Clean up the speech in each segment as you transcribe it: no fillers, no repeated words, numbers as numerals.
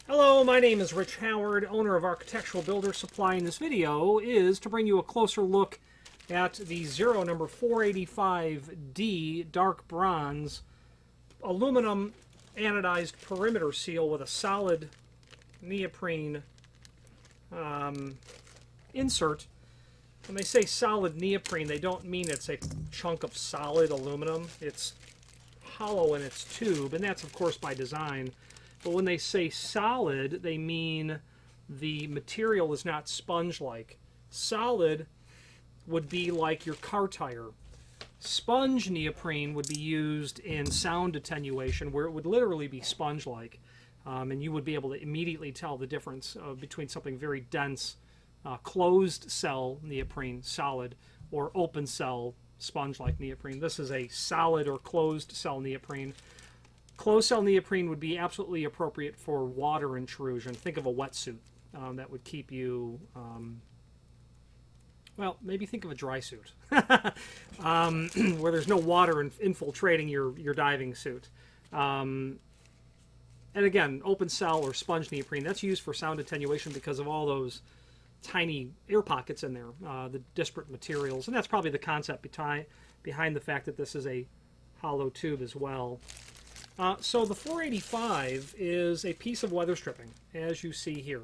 Hello, my name is Rich Howard, owner of Architectural Builder Supply, and this video is to bring you a closer look at the Zero number 485D dark bronze aluminum anodized perimeter seal with a solid neoprene insert. When they say solid neoprene, they don't mean it's a chunk of solid aluminum. It's hollow in its tube, and that's of course by design. But when they say solid, they mean the material is not sponge-like. Solid would be like your car tire. Sponge neoprene would be used in sound attenuation, where it would literally be sponge-like. And you would be able to immediately tell the difference between something very dense, closed cell neoprene, solid, or open cell sponge-like neoprene. This is a solid or closed cell neoprene. Closed cell neoprene would be absolutely appropriate for water intrusion. Think of a wetsuit that would keep you, well, maybe think of a dry suit, where there's no water infiltrating your diving suit. And again, open cell or sponge neoprene, that's used for sound attenuation because of all those tiny air pockets in there, the disparate materials. And that's probably the concept behind the fact that this is a hollow tube as well. So the 485 is a piece of weather stripping, as you see here.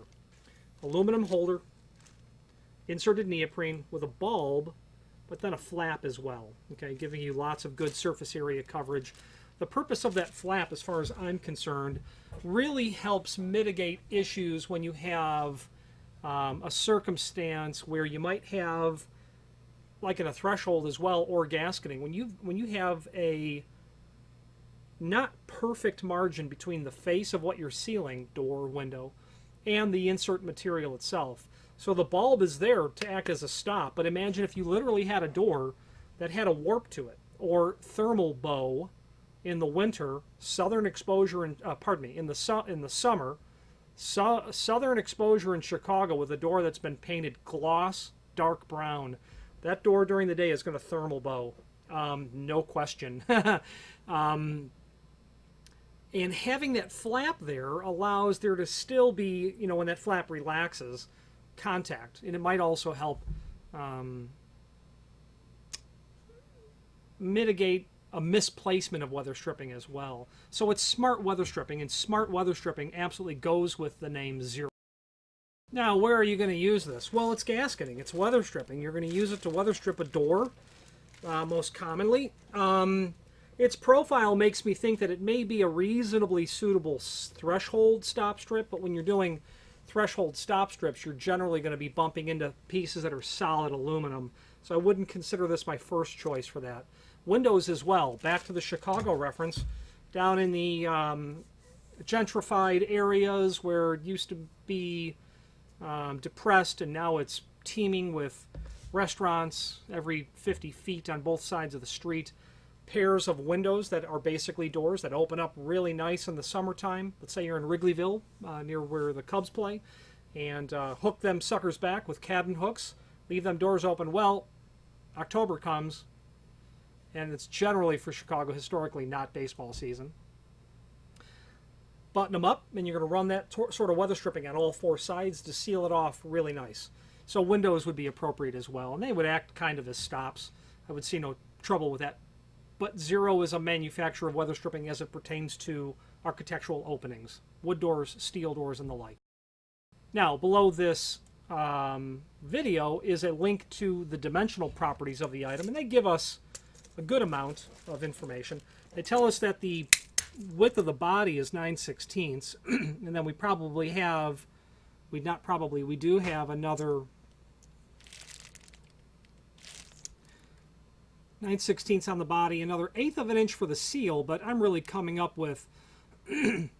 Aluminum holder, inserted neoprene with a bulb, but then a flap as well, okay, giving you lots of good surface area coverage. The purpose of that flap, as far as I'm concerned, really helps mitigate issues when you have a circumstance where you might have, like in a threshold as well, or gasketing. When you have a not perfect margin between the face of what you're sealing, door, window, and the insert material itself. So the bulb is there to act as a stop, but imagine if you literally had a door that had a warp to it, or thermal bow in the winter, southern exposure, in the summer, southern exposure in Chicago with a door that's been painted gloss dark brown. That door during the day is going to thermal bow, no question. And having that flap there allows there to still be, you know, when that flap relaxes, contact. And it might also help mitigate a misplacement of weather stripping as well. So it's smart weather stripping, and smart weather stripping absolutely goes with the name Zero. Now, where are you going to use this? Well, it's gasketing. It's weather stripping. You're going to use it to weather strip a door, most commonly. Its profile makes me think that it may be a reasonably suitable threshold stop strip, but when you're doing threshold stop strips, you're generally going to be bumping into pieces that are solid aluminum. So I wouldn't consider this my first choice for that. Windows as well. Back to the Chicago reference. Down in the gentrified areas where it used to be depressed, and now it's teeming with restaurants every 50 feet on both sides of the street. Pairs of windows that are basically doors that open up really nice in the summertime. Let's say you're in Wrigleyville, near where the Cubs play, and hook them suckers back with cabin hooks. Leave them doors open. Well, October comes, and it's generally for Chicago historically not baseball season. Button them up, and you're going to run that sort of weather stripping on all four sides to seal it off really nice. So windows would be appropriate as well, and they would act kind of as stops. I would see no trouble with that. But Zero is a manufacturer of weather stripping as it pertains to architectural openings, wood doors, steel doors, and the like. Now, below this video is a link to the dimensional properties of the item, and they give us a good amount of information. They tell us that the width of the body is 9/16, and then we do have another 9/16 on the body, another 1/8 of an inch for the seal, but I'm really coming up with, I'm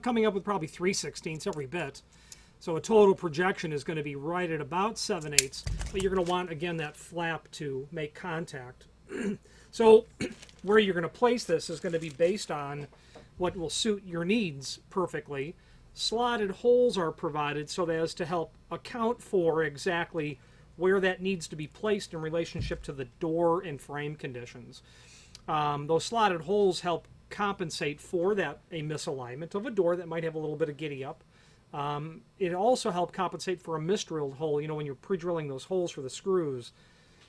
coming up with probably 3/16 every bit. So a total projection is going to be right at about 7/8, but you're going to want, again, that flap to make contact. So where you're going to place this is going to be based on what will suit your needs perfectly. Slotted holes are provided so as to help account for exactly where that needs to be placed in relationship to the door and frame conditions. Those slotted holes help compensate for a misalignment of a door that might have a little bit of giddy up. It also helped compensate for a misdrilled hole. You know, when you're pre-drilling those holes for the screws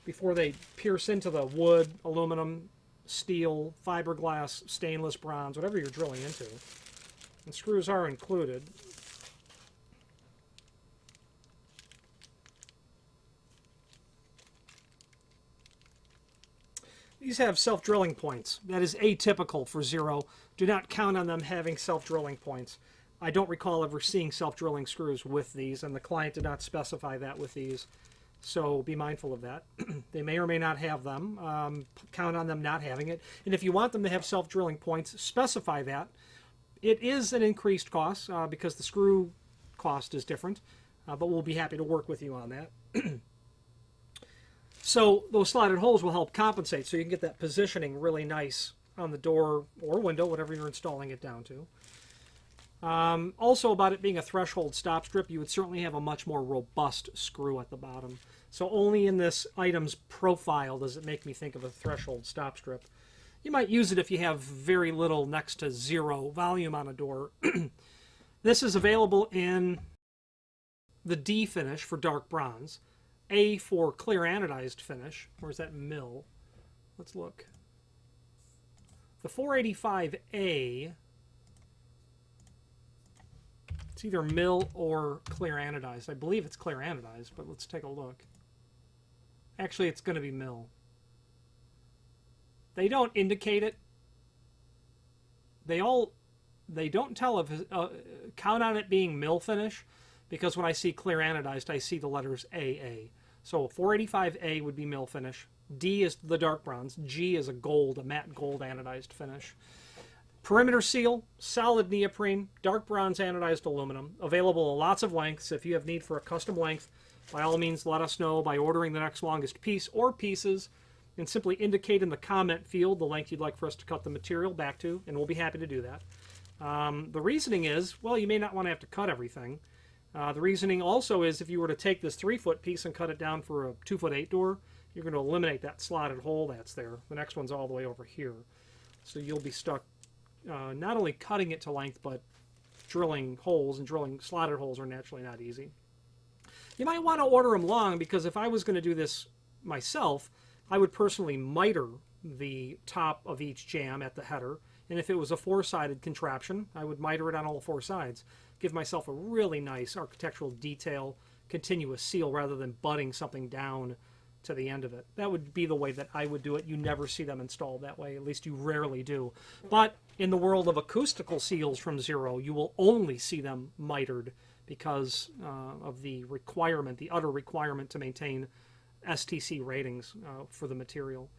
before they pierce into the wood, aluminum, steel, fiberglass, stainless, bronze, whatever you're drilling into. And screws are included. These have self-drilling points. That is atypical for Zero. Do not count on them having self-drilling points. I don't recall ever seeing self-drilling screws with these, and the client did not specify that with these. So be mindful of that. They may or may not have them. Count on them not having it. And if you want them to have self-drilling points, specify that. It is an increased cost because the screw cost is different, but we'll be happy to work with you on that. So those slotted holes will help compensate, so you can get that positioning really nice on the door or window, whatever you're installing it down to. Also, about it being a threshold stop strip, you would certainly have a much more robust screw at the bottom. So only in this item's profile does it make me think of a threshold stop strip. You might use it if you have very little next to zero volume on a door. This is available in the D finish for dark bronze, A for clear anodized finish. Where's that mill? Let's look. The 485A, it's either mill or clear anodized. I believe it's clear anodized, but let's take a look. Actually, it's going to be mill. They don't indicate it. They don't tell if count on it being mill finish, because when I see clear anodized, I see the letters AA. So 485A would be mill finish. D is the dark bronze. G is a matte gold anodized finish. Perimeter seal, solid neoprene, dark bronze anodized aluminum, available in lots of lengths. If you have need for a custom length, by all means let us know by ordering the next longest piece or pieces, and simply indicate in the comment field the length you'd like for us to cut the material back to, and we'll be happy to do that. The reasoning is, well, you may not want to have to cut everything. The reasoning also is if you were to take this 3-foot piece and cut it down for a 2'8" door, you're going to eliminate that slotted hole that's there. The next one's all the way over here. So you'll be stuck not only cutting it to length, but drilling holes, and drilling slotted holes are naturally not easy. You might want to order them long, because if I was going to do this myself, I would personally miter the top of each jamb at the header, and if it was a 4-sided contraption, I would miter it on all 4 sides. Give myself a really nice architectural detail, continuous seal, rather than butting something down to the end of it. That would be the way that I would do it. You never see them installed that way. At least you rarely do. But in the world of acoustical seals from Zero, you will only see them mitered because of the requirement, the utter requirement to maintain STC ratings for the material.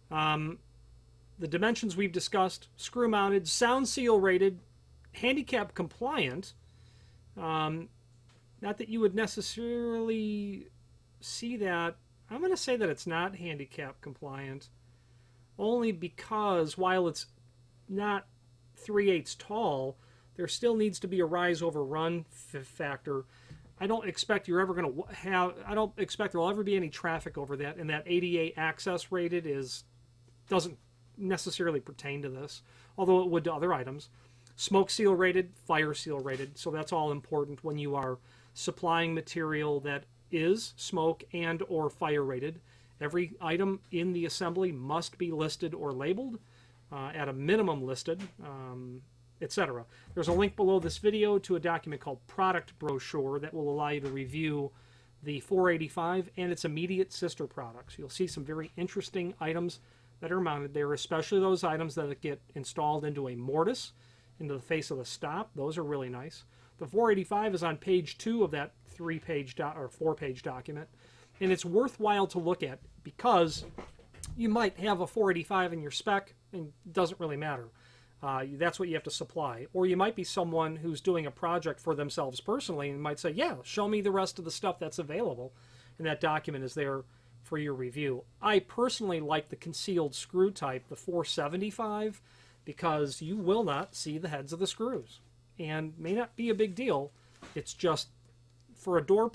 The dimensions we've discussed: screw mounted, sound seal rated, handicap compliant. Not that you would necessarily see that. I'm going to say that it's not handicap compliant, only because while it's not 3/8 tall, there still needs to be a rise over run factor. I don't expect you're ever going to have. I don't expect there will ever be any traffic over that, and that ADA access rated doesn't necessarily pertain to this, although it would to other items. Smoke seal rated, fire seal rated, so that's all important when you are supplying material that is smoke and or fire rated. Every item in the assembly must be listed or labeled, at a minimum listed, etc. There's a link below this video to a document called Product Brochure that will allow you to review the 485 and its immediate sister products. You'll see some very interesting items that are mounted there, especially those items that get installed into a mortise, into the face of the stop. Those are really nice. The 485 is on page 2 of that 3-page or 4-page document, and it's worthwhile to look at because you might have a 485 in your spec and it doesn't really matter. That's what you have to supply. Or you might be someone who's doing a project for themselves personally and might say, yeah, show me the rest of the stuff that's available, and that document is there for your review. I personally like the concealed screw type, the 475, because you will not see the heads of the screws, and may not be a big deal. It's just for a door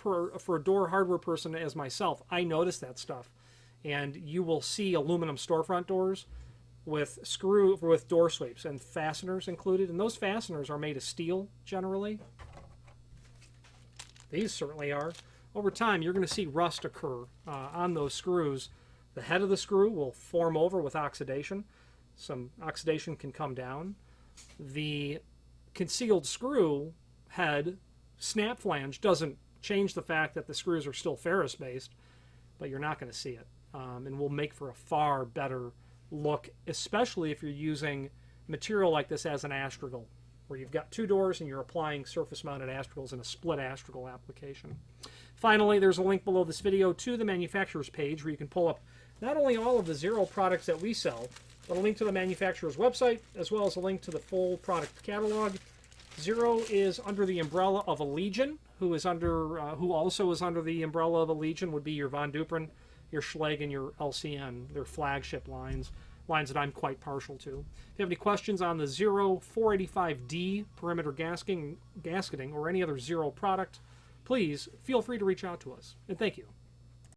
hardware person as myself, I notice that stuff. And you will see aluminum storefront doors with door sweeps and fasteners included, and those fasteners are made of steel generally. These certainly are. Over time, you're going to see rust occur on those screws. The head of the screw will form over with oxidation. Some oxidation can come down. The concealed screw head snap flange doesn't change the fact that the screws are still ferrous based, but you're not going to see it, and will make for a far better look, especially if you're using material like this as an astragal, where you've got two doors and you're applying surface mounted astragals in a split astragal application. Finally, there's a link below this video to the manufacturer's page where you can pull up not only all of the Zero products that we sell, but a link to the manufacturer's website, as well as a link to the full product catalog. Zero is under the umbrella of Allegion, who also is under the umbrella of Allegion, would be your Von Duprin, your Schlage, and your LCN, their flagship lines that I'm quite partial to. If you have any questions on the Zero 485D perimeter gasketing or any other Zero product, please feel free to reach out to us. And thank you.